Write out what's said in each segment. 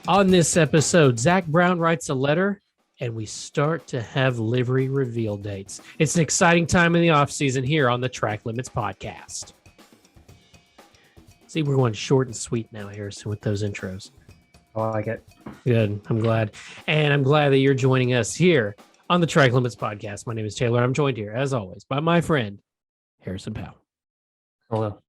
On this episode, Zak Brown writes a letter and we start to have livery reveal dates. It's an exciting time in the offseason here on the Track Limits podcast. See, we're going short and sweet now, Harrison, with those intros. I like it. Good. I'm glad. And I'm glad that you're joining us here on the Track Limits podcast. My name is Taylor. I'm joined here, as always, by my friend, Harrison Powell. Hello.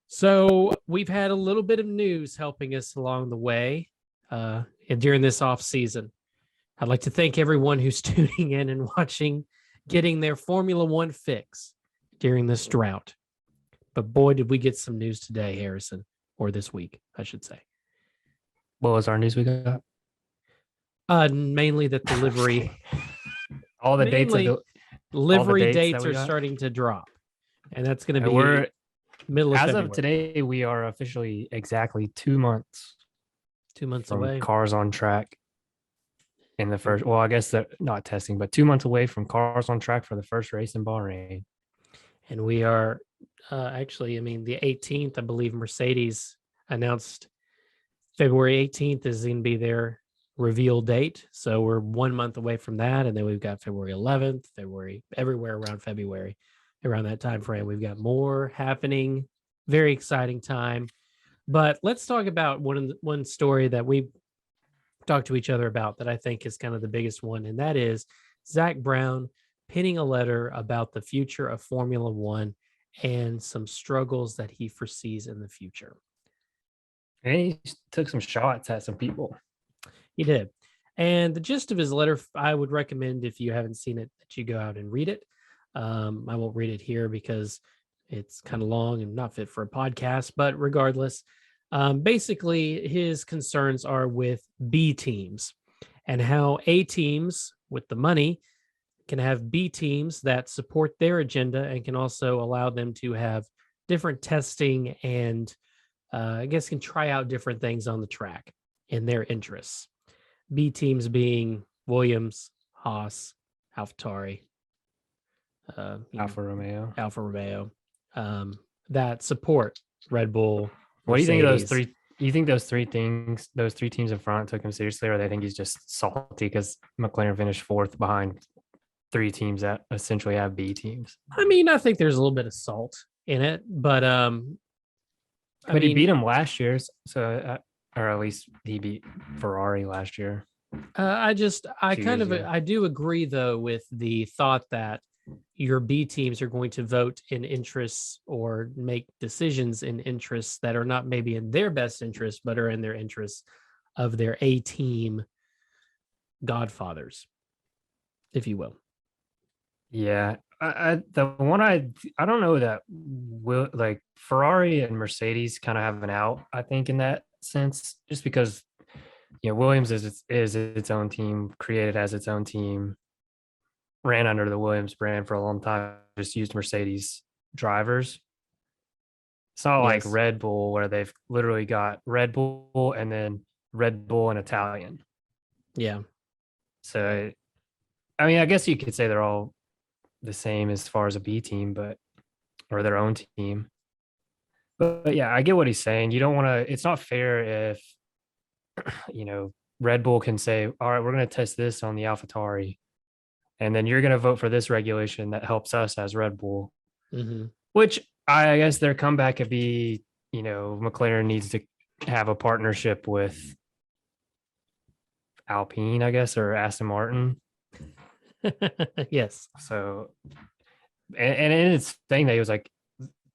So we've had a little bit of news helping us along the way and during this off season. I'd like to thank everyone who's tuning in and watching, getting their Formula One fix during this drought. But boy, did we get some news today, Harrison, or this week, I should say. What was our news we got? Mainly that the livery, all the dates, livery dates are starting to drop, and that's going to be middle of February. As of today, we are officially exactly 2 months. 2 months from away. Cars on track. In the first, well, I guess they're not testing, but 2 months away from cars on track for the first race in Bahrain. And we are the 18th, I believe Mercedes announced February 18th is going to be their reveal date. So we're 1 month away from that. And then we've got February 11th, everywhere around February. Around that time frame, we've got more happening. Very exciting time. But let's talk about one story that we talked to each other about that I think is kind of the biggest one, and that is Zak Brown penning a letter about the future of Formula One and some struggles that he foresees in the future. And he took some shots at some people. He did. And the gist of his letter, I would recommend, if you haven't seen it, that you go out and read it. I won't read it here because it's kind of long and not fit for a podcast, but regardless, basically his concerns are with B teams and how A teams with the money can have B teams that support their agenda and can also allow them to have different testing and I guess can try out different things on the track in their interests. B teams being Williams, Haas, AlphaTauri, Alfa Romeo, that support Red Bull. What do you think of those three? You think those three teams in front took him seriously, or they think he's just salty because McLaren finished fourth behind three teams that essentially have B teams? I mean, I think there's a little bit of salt in it, but he beat him last year, so or at least he beat Ferrari last year. I do agree though with the thought that your B teams are going to vote in interests or make decisions in interests that are not maybe in their best interest, but are in their interests of their A team godfathers, if you will. Yeah. I don't know that will, like, Ferrari and Mercedes kind of have an out, I think, in that sense, just because, Williams is its own team, created as its own team, ran under the Williams brand for a long time, just used Mercedes drivers. It's not like Red Bull, where they've literally got Red Bull and then Red Bull and Italian. Yeah. So, I mean, I guess you could say they're all the same as far as a B team, or their own team. But yeah, I get what he's saying. You don't want to, it's not fair if, Red Bull can say, all right, we're going to test this on the AlphaTauri, and then you're going to vote for this regulation that helps us as Red Bull, which I guess their comeback could be, McLaren needs to have a partnership with Alpine, I guess, or Aston Martin. Yes. So, and in its thing, that he was like,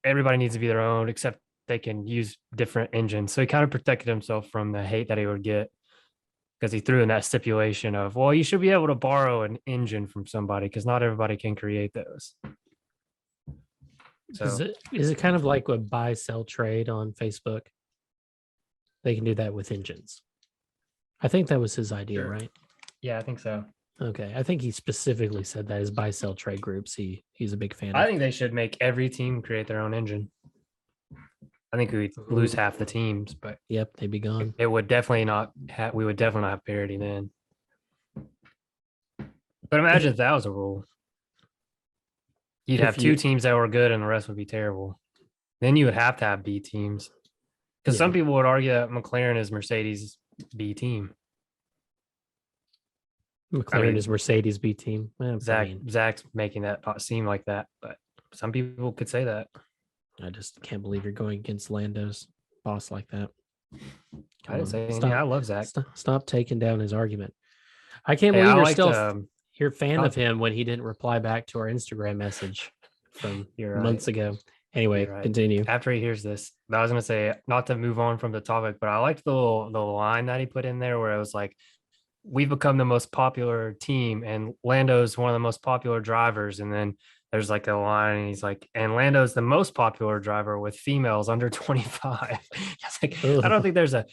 everybody needs to be their own, except they can use different engines. So he kind of protected himself from the hate that he would get, because he threw in that stipulation of, well, you should be able to borrow an engine from somebody because not everybody can create those. So is it kind of like a buy, sell, trade on Facebook? They can do that with engines. I think that was his idea, right? Yeah, I think so. Okay. I think he specifically said that his buy, sell, trade groups, he's a big fan of. I think they should make every team create their own engine. I think we'd lose half the teams, but yep, they'd be gone. It would definitely not have, we would definitely not have parity then. But imagine if that was a rule. You'd have two teams that were good and the rest would be terrible. Then you would have to have B teams. Because Yeah. some people would argue that McLaren is Mercedes' B team. I McLaren mean, is Mercedes B team. Zach's making that not seem like that, but some people could say that. I just can't believe you're going against Lando's boss like that. I didn't say anything. I love Zach. Stop taking down his argument. I can't Hey, believe I you're liked, still you're a fan I- of him when he didn't reply back to our Instagram message from You're months right. ago. Anyway, You're right. continue. After he hears this, I was gonna say not to move on from the topic, but I liked the line that he put in there where it was like, "We've become the most popular team, and Lando's one of the most popular drivers." And then there's like a line, and he's like, "And Lando's the most popular driver with females under 25." It's like I don't think there's a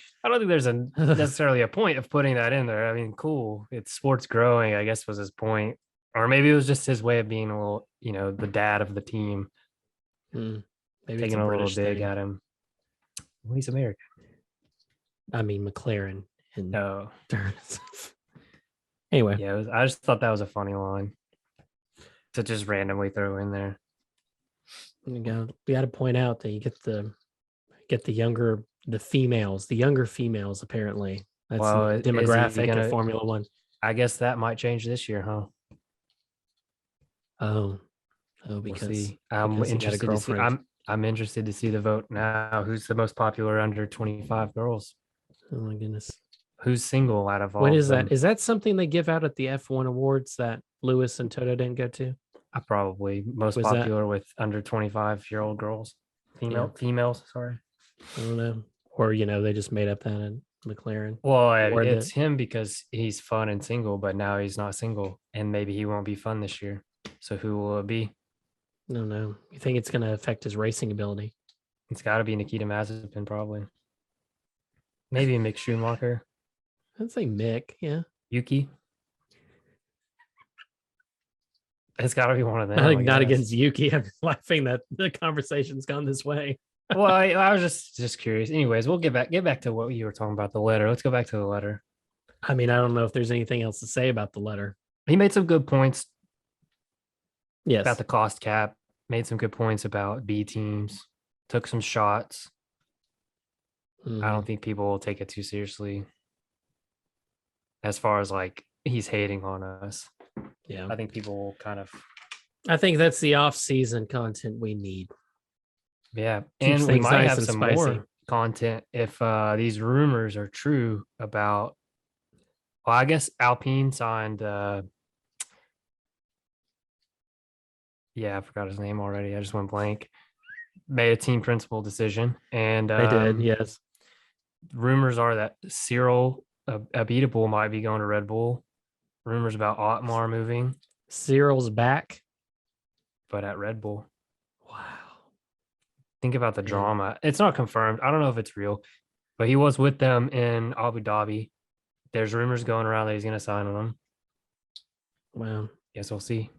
necessarily a point of putting that in there. I mean, cool, it's sports growing, I guess was his point, or maybe it was just his way of being a little, the dad of the team, Maybe it's taking a a little British dig thing. at him. Well, he's American. I mean, McLaren and No. Anyway, Yeah, I just thought that was a funny line to just randomly throw in there. we got to point out that you get the younger females apparently. That's Well, the is he demographic of gonna? Formula One. I guess that might change this year, huh? Oh, We'll because see. I'm he got a interested to see. girlfriend. I'm interested to see the vote now. Who's the most popular under 25 girls? Oh my goodness. Who's single out of all When of is that? them? Is that something they give out at the F1 awards that Lewis and Toto didn't go to? I probably most Was that? popular with under 25-year-old girls, females. Sorry. I don't know. Or they just made up that in McLaren. Well, Or it's him because he's fun and single, but now he's not single, and maybe he won't be fun this year. So who will it be? No, no. You think it's going to affect his racing ability? It's got to be Nikita Mazepin, probably. Maybe Mick Schumacher. I'd say Mick. Yeah. Yuki. It's got to be one of them. I think not against Yuki. I'm laughing that the conversation's gone this way. Well, I was just curious. Anyways, we'll get back to what you were talking about, the letter. Let's go back to the letter. I mean, I don't know if there's anything else to say about the letter. He made some good points. Yes. About the cost cap. Made some good points about B teams. Took some shots. Mm-hmm. I don't think people will take it too seriously. As far as like he's hating on us. Yeah. I think people will kind of. I think that's the off-season content we need. Yeah. Keeps and we might nice have and some spicy. more content if these rumors are true about. Well, I guess Alpine signed. I forgot his name already. I just went blank. Made a team principal decision, and They did. Yes. Rumors are that Cyril Abiteboul might be going to Red Bull. Rumors about Otmar moving. Cyril's back, but at Red Bull. Wow. Think about the drama. It's not confirmed. I don't know if it's real, but he was with them in Abu Dhabi. There's rumors going around that he's going to sign on them. Wow. Guess we'll see.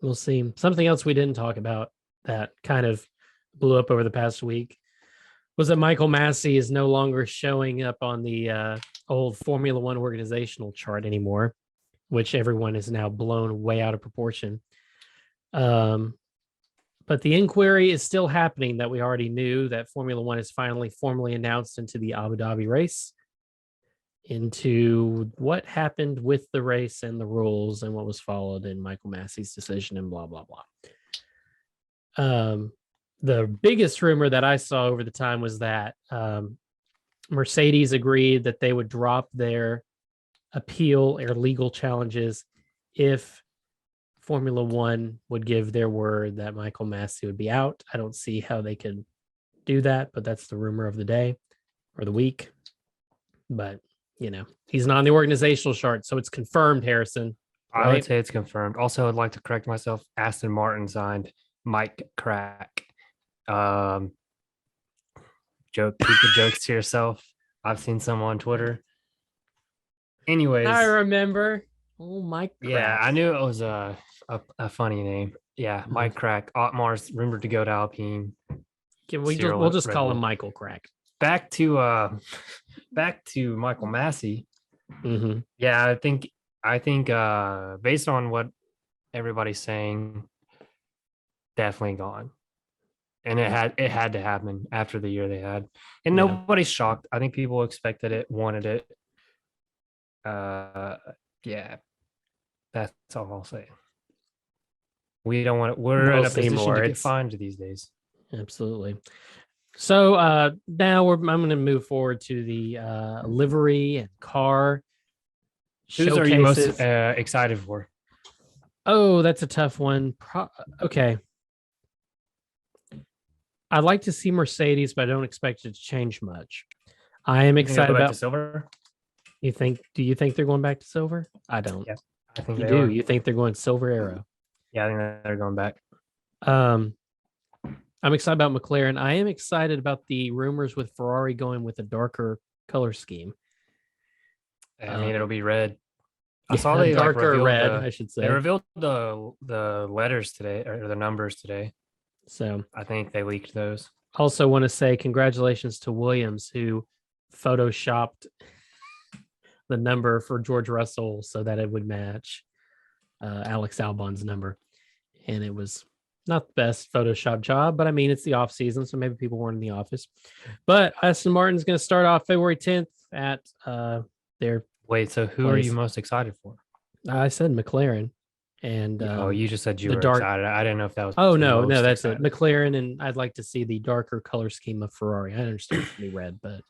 We'll see. Something else we didn't talk about that kind of blew up over the past week was that Michael Massey is no longer showing up on the old Formula One organizational chart anymore, which everyone is now blown way out of proportion. But the inquiry is still happening that we already knew that Formula One is finally formally announced into the Abu Dhabi race, into what happened with the race and the rules and what was followed in Michael Massey's decision and blah, blah, blah. The biggest rumor that I saw over the time was that Mercedes agreed that they would drop their appeal or legal challenges if Formula One would give their word that Michael Massey would be out. I don't see how they could do that, but that's the rumor of the day or the week. But, he's not on the organizational chart, so it's confirmed, Harrison. Right? I would say it's confirmed. Also, I'd like to correct myself. Aston Martin signed Mike Crack. Keep the jokes to yourself. I've seen some on Twitter. Anyways. I remember. Oh, Mike Crack. Yeah, I knew it was a funny name. Yeah, Mike Crack. Otmar's rumored to go to Alpine. We'll just call him Michael Crack. Back to Michael Massey. Mm-hmm. Yeah, I think based on what everybody's saying, definitely gone. and it had to happen after the year they had, and Yeah. nobody's shocked. I think people expected it, wanted it. Uh, yeah, that's all I'll say. We don't want it. We're We'll in a see position more. to get It's fined these days. absolutely. So now I'm going to move forward to the livery and car Whose are you most showcases. excited for? Oh, that's a tough one. Okay. I'd like to see Mercedes, but I don't expect it to change much. I am You think they'll excited go back to about. silver? Do you think they're going back to silver? I don't. Yeah, I think You they do. are. You think they're going silver arrow? Yeah, I think they're going back. Um, I'm excited about McLaren. I am excited about the rumors with Ferrari going with a darker color scheme. I mean, it'll be red. I Yeah, saw they like darker revealed red, I should they say. revealed the letters today or the numbers today. So I think they leaked those. also want to say congratulations to Williams who photoshopped the number for George Russell so that it would match Alex Albon's number, and it was not the best Photoshop job, but I mean it's the off season, so maybe people weren't in the office. But Aston Martin's going to start off February 10th at their. Wait, so who are you most excited for? I said McLaren, and You just said you the were dark. excited. I didn't know if that was. Oh no, most that's excited. it. McLaren, and I'd like to see the darker color scheme of Ferrari. I understand it can be red, but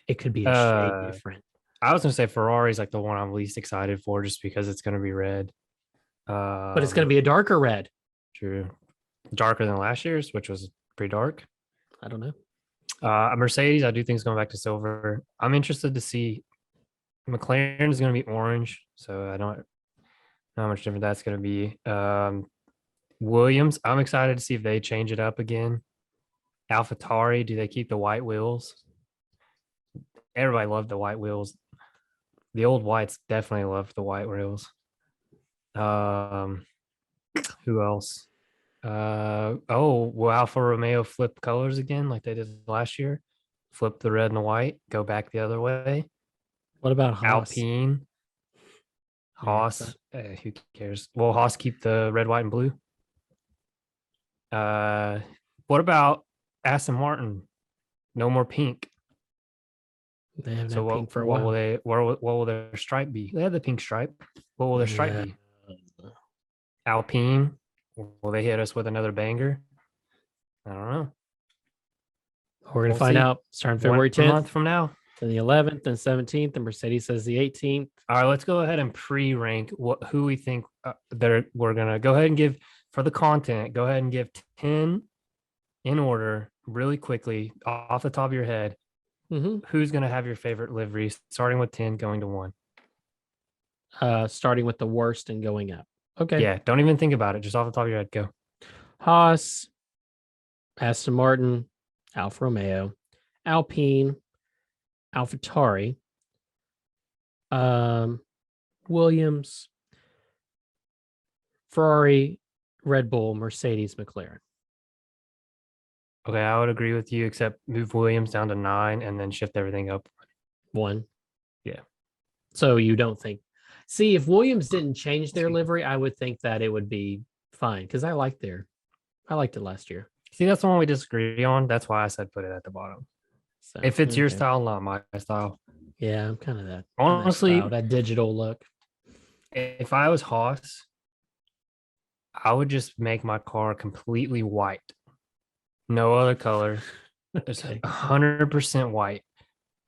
it could be a shade different. I was gonna say Ferrari's like the one I'm least excited for, just because it's gonna be red. But it's going to be a darker red. True, darker than last year's, which was pretty dark. I don't know. A Mercedes, I do think is going back to silver. I'm interested to see. McLaren is going to be orange, so I don't know how much different that's going to be. Williams, I'm excited to see if they change it up again. AlphaTauri, do they keep the white wheels? Everybody loved the white wheels. The old whites definitely loved the white wheels. Who else? Will Alfa Romeo flip colors again like they did last year? Flip the red and the white, go back the other way. What about Haas? Alpine, Haas, who cares? Will Haas keep the red, white, and blue? What about Aston Martin? No more pink. They haven't had pink for a while. What will their stripe be? They have the pink stripe. What will their stripe be? Alpine. Will they hit us with another banger? I don't know. We're going to find out starting February 10th. A month from now. Then the 11th and 17th, and Mercedes says the 18th. All right, let's go ahead and pre-rank who we think we're going to go ahead and give for the content. Go ahead and give 10 in order really quickly off the top of your head. Mm-hmm. Who's going to have your favorite livery, starting with 10, going to 1? Starting with the worst and going up. Okay. Yeah, don't even think about it. Just off the top of your head, go. Haas, Aston Martin, Alfa Romeo, Alpine, AlphaTauri, Williams, Ferrari, Red Bull, Mercedes, McLaren. Okay, I would agree with you, except move Williams down to 9 and then shift everything up 1. Yeah. So you don't think? See, if Williams didn't change their livery, I would think that it would be fine because I liked it last year. See, that's the one we disagree on. That's why I said put it at the bottom. So, if it's your style, not my style. Yeah, I'm kind of that. Honestly, that digital look. If I was Haas, I would just make my car completely white. No other color. It's 100% white.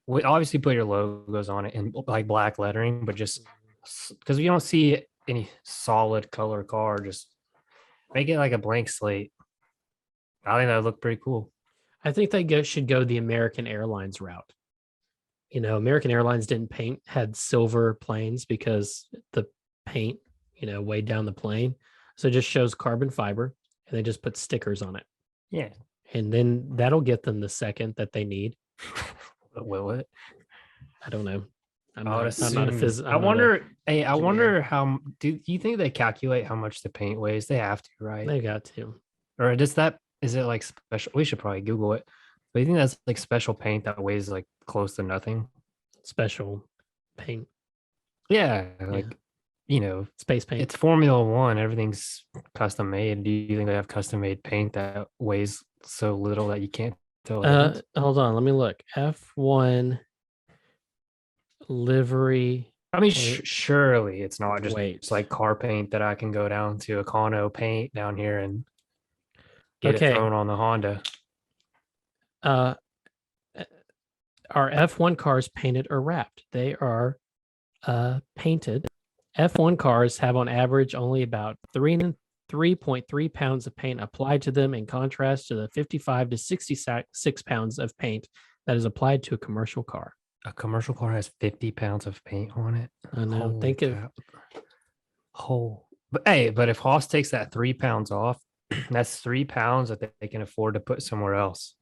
We obviously put your logos on it in like black lettering, but just because we don't see any solid color car, just make it like a blank slate. I think that would look pretty cool. I think they should go the American Airlines route. You know, American Airlines had silver planes because the paint, weighed down the plane. So it just shows carbon fiber and they just put stickers on it. Yeah. And then that'll get them the second that they need. Will it? I don't know. I'm not a physicist. I wonder how, do you think they calculate how much the paint weighs? They have to, right? They got to. Or is it like special? We should probably Google it. But you think that's like special paint that weighs like close to nothing? Special paint. Yeah. Space paint. It's Formula One. Everything's custom made. Do you think they have custom made paint that weighs so little that you can't tell the difference? Hold on, let me look. F1 livery I mean, paint surely it's not just weight. like car paint that I can go down to Econo Paint down here and get it Okay. thrown on the Honda. Uh, are F1 cars painted or wrapped? They are painted. F1 cars have on average only about 3.3 pounds of paint applied to them, in contrast to the 55 to 66 pounds of paint that is applied to a commercial car. A commercial car has 50 pounds of paint on it. I know. Holy Think of cow. But hey, but if Haas takes that 3 pounds off, that's 3 pounds that they can afford to put somewhere else.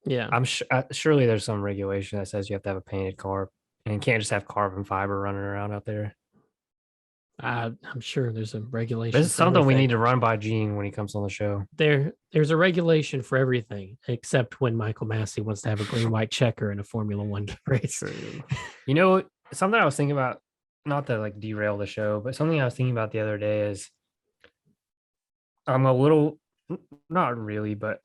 yeah. Surely there's some regulation that says you have to have a painted car and you can't just have carbon fiber running around out there. I'm sure there's a regulation. This is something we need to run by Gene when he comes on the show. There's a regulation for everything except when Michael Massey wants to have a green white checker in a Formula One race. You know, something I was thinking about, not to like derail the show, but something I was thinking about the other day is I'm a little, not really, but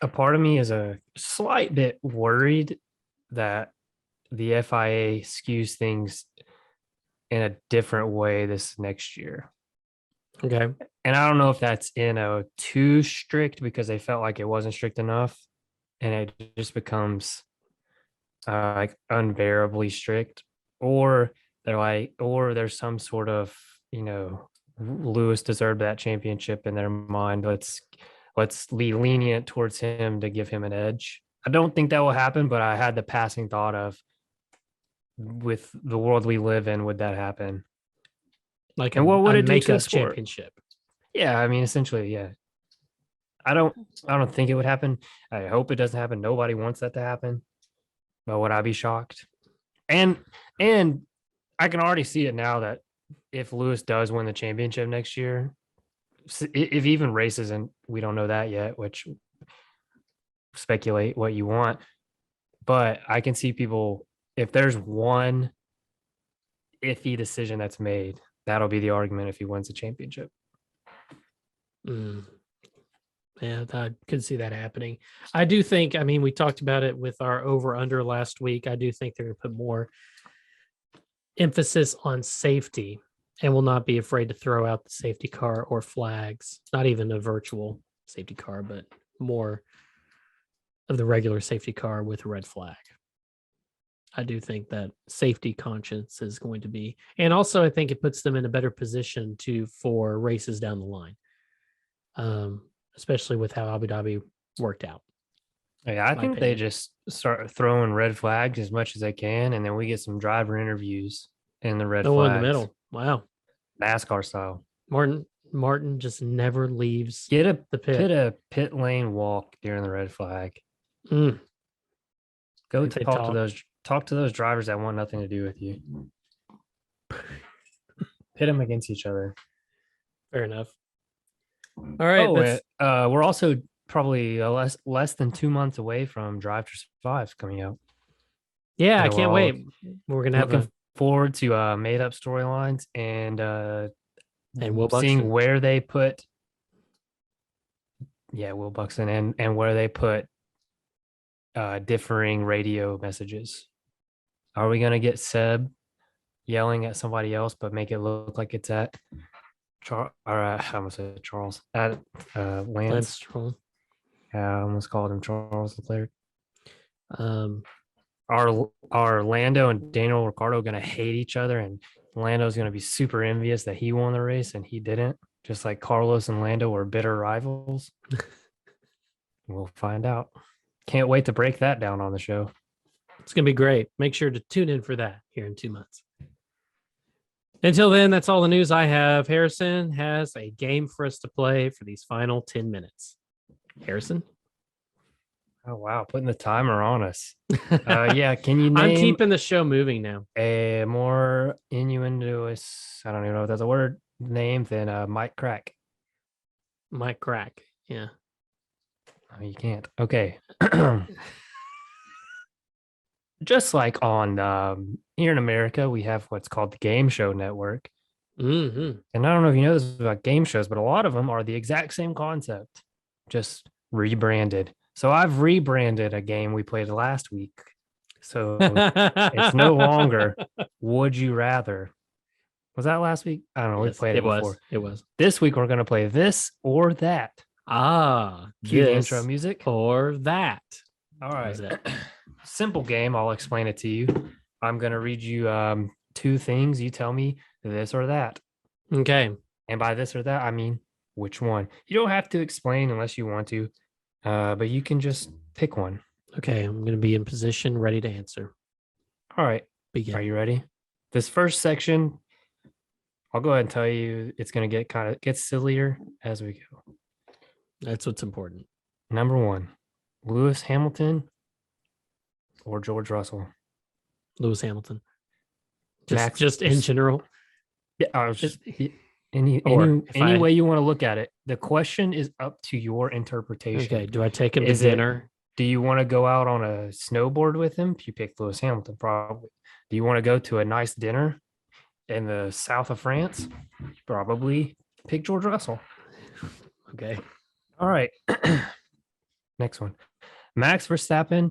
a part of me is a slight bit worried that the FIA skews things in a different way this next year. Okay. And I don't know if that's in a too strict because they felt like it wasn't strict enough and it just becomes like unbearably strict, or they're like, or there's some sort of, Lewis deserved that championship in their mind. Let's be lenient towards him to give him an edge. I don't think that will happen, but I had the passing thought of, with the world we live in, would that happen? Like and what would it do to the makeup sport? championship? Yeah, I mean, essentially, yeah. I don't think it would happen. I hope it doesn't happen. Nobody wants that to happen. But would I be shocked? And I can already see it now that if Lewis does win the championship next year, if he even races, and we don't know that yet, which speculate what you want, but I can see people, if there's one iffy decision that's made, that'll be the argument if he wins the championship. Yeah, I could see that happening. I do think, I mean, we talked about it with our over under last week. I do think they're going to put more emphasis on safety and will not be afraid to throw out the safety car or flags, not even a virtual safety car, but more of the regular safety car with a red flag. I do think that safety conscience is going to be, and also I think it puts them in a better position for races down the line, especially with how Abu Dhabi worked out. Yeah, I think they just start throwing red flags as much as they can, and then we get some driver interviews in the red flags. In the middle. Wow. NASCAR style. Martin just never leaves the pit. Get a pit lane walk during the red flag. Go talk to those drivers that want nothing to do with you. Pit them against each other. Fair enough. All right. We're also probably less than 2 months away from Drive to Survive coming out. Yeah, I can't wait. We're gonna looking forward to made up storylines and Will seeing Buxton. where they put. Yeah, Will Buxton and where they put differing radio messages. Are we gonna get Seb yelling at somebody else, but make it look like it's at I almost said Charles, at Lance Stroll? Yeah, I almost called him Charles Leclerc. Are Lando and Daniel Ricciardo gonna hate each other, and Lando's gonna be super envious that he won the race and he didn't, just like Carlos and Lando were bitter rivals? We'll find out. Can't wait to break that down on the show. It's going to be great. Make sure to tune in for that here in 2 months. Until then, that's all the news I have. Harrison has a game for us to play for these final 10 minutes. Harrison? Oh, wow. Putting the timer on us. Yeah. Can you name... I'm keeping the show moving now. A more innuendoous, I don't even know if that's a word, name than Mike Crack. Mike Crack. Yeah. Oh, you can't. Okay. Just like on here in America, we have what's called the Game Show Network. Mm-hmm. And I don't know if you know this about game shows, but a lot of them are the exact same concept. just rebranded. So I've rebranded a game we played last week. So it's no longer Would You Rather. Was that last week? I don't know. We Yes, played it it before. was. It was. This week we're going to play This or That. Cue the intro This music. or that. All What right. was it? Simple game. I'll explain it to you. I'm going to read you two things. You tell me this or that. Okay. And by this or that, I mean which one. You don't have to explain unless you want to, but you can just pick one. Okay. I'm going to be in position, ready to answer. All right. Begin. Are you ready? This first section, I'll go ahead and tell you it's going to get sillier as we go. That's what's important. Number one, Lewis Hamilton or George Russell? Lewis Hamilton. Max Just in general. Yeah, I was just any I- way you want to look at it. The question is up to your interpretation. Okay. Do I take him Is to it- dinner? Do you want to go out on a snowboard with him? You pick Lewis Hamilton, probably. Do you want to go to a nice dinner in the south of France? You probably pick George Russell. Okay. All right. Next one. Max Verstappen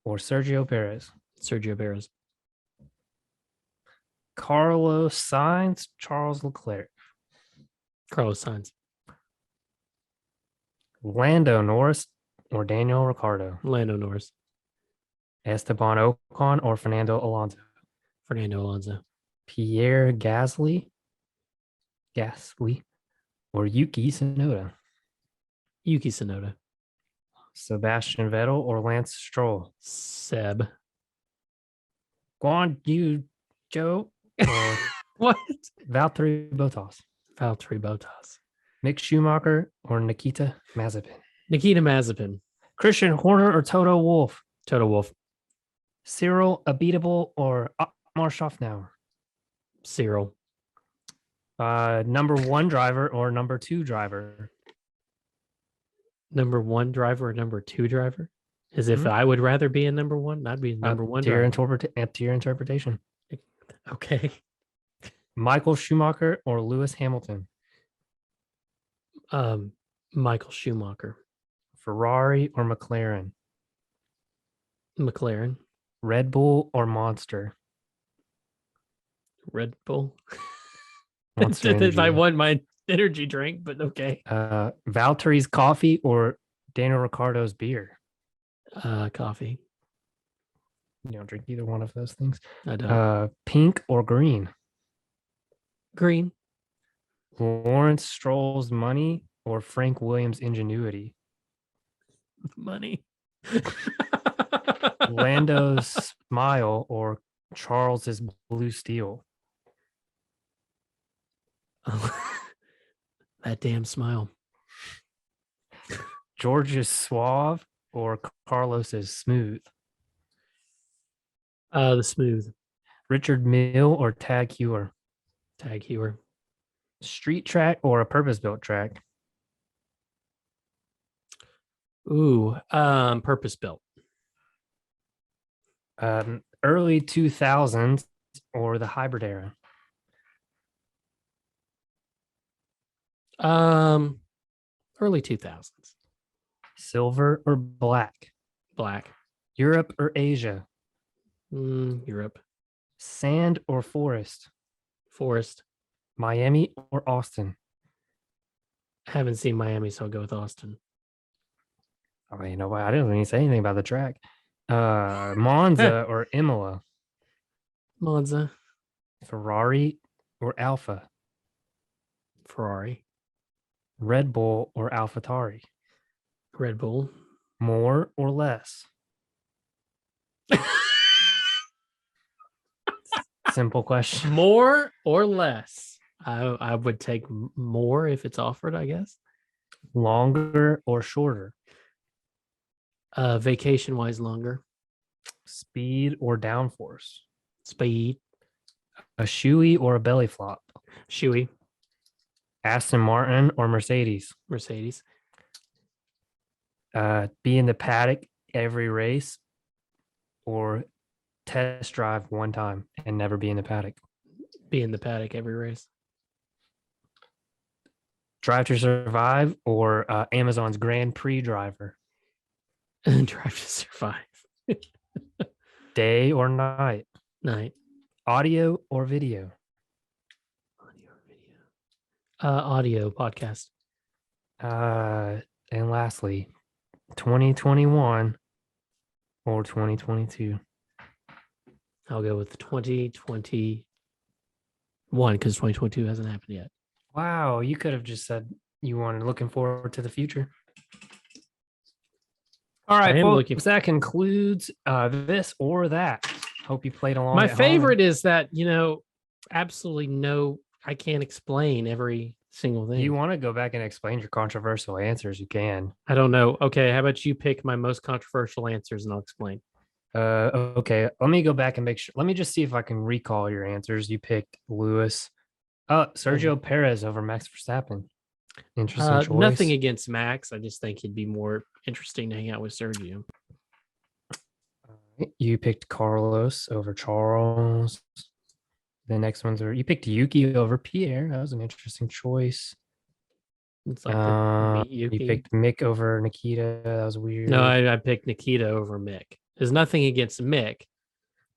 or Sergio Perez? Sergio Perez. Carlos Sainz, Charles Leclerc. Carlos Sainz. Lando Norris or Daniel Ricciardo? Lando Norris. Esteban Ocon or Fernando Alonso? Fernando Alonso. Pierre Gasly or Yuki Tsunoda? Yuki Tsunoda. Sebastian Vettel or Lance Stroll? Seb. Guan Yu Zhou or What? Valtteri Bottas? Valtteri Bottas. Mick Schumacher or Nikita Mazepin? Nikita Mazepin. Christian Horner or Toto Wolff? Toto Wolff. Cyril Abitable or Otmar Schaffnauer? Cyril. Number one driver or number two driver? Number one driver or number two driver? As if Mhm. I would rather be in number one, I'd be number one To your, driver. to your interpretation. Okay. Michael Schumacher or Lewis Hamilton? Michael Schumacher. Ferrari or McLaren? McLaren. Red Bull or Monster? Red Bull. Monster If I Energy. won my energy drink, but okay. Valtteri's coffee or Daniel Ricciardo's beer? Coffee. You don't drink either one of those things. I don't. Pink or green? Green. Lawrence Stroll's money or Frank Williams' ingenuity? Money. Lando's smile or Charles's blue steel? That damn smile. George's suave or Carlos's smooth? The smooth. Richard Mille or Tag Heuer? Tag Heuer. Street track or a purpose-built track? Ooh, purpose built. Early 2000s or the hybrid era? Early 2000s. Silver or black? Black. Europe or Asia? Europe. Sand or forest? Forest. Miami or Austin? Haven't seen Miami, so I'll go with Austin. Oh, you know what? I didn't even say anything about the track. Monza or Imola? Monza. Ferrari or Alpha? Ferrari. Red Bull or AlphaTauri? Red Bull. More or less? Simple question. More or less? I would take more if it's offered, I guess. Longer or shorter? Vacation wise, longer. Speed or downforce? Speed. A shoey or a belly flop? Shoey. Aston Martin or Mercedes? Mercedes. Be in the paddock every race or test drive one time and never be in the paddock? Be in the paddock every race. Drive to Survive or Amazon's Grand Prix driver? Drive to Survive. Day or night? Night. Audio or video? Audio or video? Audio podcast. And lastly, 2021 or 2022? I'll go with 2021 because 2022 hasn't happened yet. Wow, you could have just said you wanted looking forward to the future. All right, folks, that concludes this or that. Hope you played along. My favorite is that, absolutely I can't explain every single thing. You want to go back and explain your controversial answers, you can. I don't know. Okay, how about you pick my most controversial answers and I'll explain. Okay, let me go back and make sure. Let me just see if I can recall your answers. You picked Lewis. Sergio Perez over Max Verstappen. Interesting choice. Nothing against Max. I just think he'd be more interesting to hang out with Sergio. You picked Carlos over Charles. The next ones are you picked Yuki over Pierre. That was an interesting choice. It's like you picked Mick over Nikita. That was weird. No, I picked Nikita over Mick. There's nothing against Mick,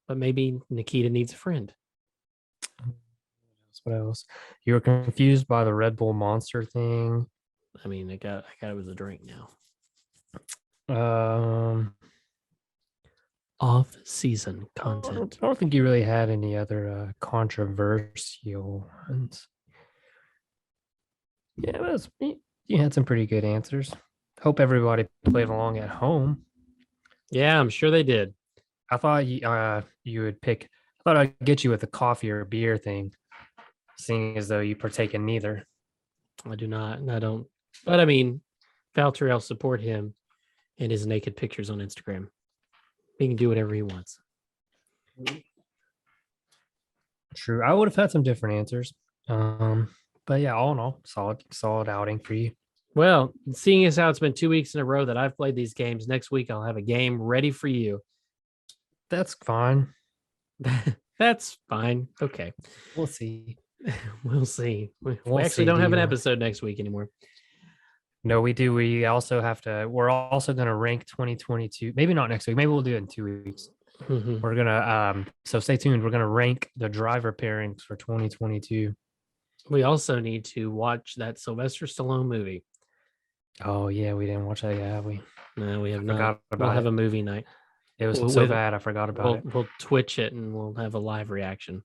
but maybe Nikita needs a friend. What else? You were confused by the Red Bull Monster thing. I mean, I got it with a drink now. Off-season content. I don't think you really had any other controversial ones. Yeah, you had some pretty good answers. Hope everybody played along at home. Yeah, I'm sure they did. I thought you would pick. I thought I'd get you with a coffee or beer thing, seeing as though you partake in neither. I do not, and I don't. But I mean, Valtteri, I'll support him and his naked pictures on Instagram. He can do whatever he wants. True. I would have had some different answers. But yeah, all in all, solid outing for you. Well, seeing as how it's been 2 weeks in a row that I've played these games, next week I'll have a game ready for you. That's fine. That's fine. Okay. We'll see. We'll see. We actually don't have an episode next week anymore. No, we do. We're also going to rank 2022. Maybe not next week. Maybe we'll do it in 2 weeks. Mm-hmm. We're going to, so stay tuned. We're going to rank the driver pairings for 2022. We also need to watch that Sylvester Stallone movie. Oh, yeah. We didn't watch that yet, have we? No, we have not. We'll have a movie night. It was so bad. I forgot about it. We'll Twitch it and we'll have a live reaction.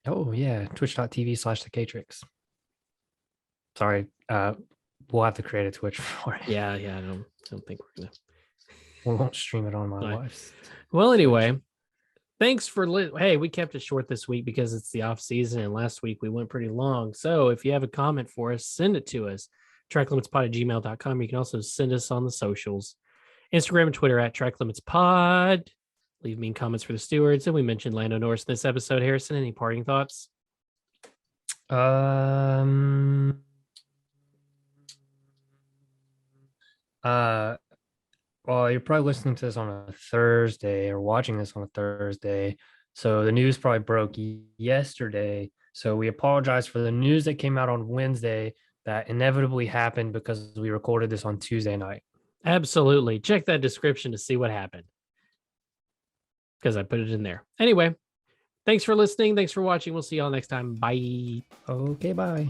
Oh, yeah. Twitch.tv/thecatrix. Sorry. We'll have to create a Twitch for it. Yeah. I don't think we're going to. We won't stream it on my wife's. Well, anyway, thanks for hey, we kept it short this week because it's the off season, and last week we went pretty long. So if you have a comment for us, send it to us. tracklimitspod@gmail.com. You can also send us on the socials, Instagram and Twitter @tracklimitspod. Leave mean comments for the stewards. And we mentioned Lando Norris in this episode. Harrison, any parting thoughts? Well, you're probably listening to this on a Thursday or watching this on a Thursday. So the news probably broke yesterday. So we apologize for the news that came out on Wednesday that inevitably happened because we recorded this on Tuesday night. Absolutely. Check that description to see what happened, because I put it in there. Anyway, thanks for listening. Thanks for watching. We'll see y'all next time. Bye. Okay, bye.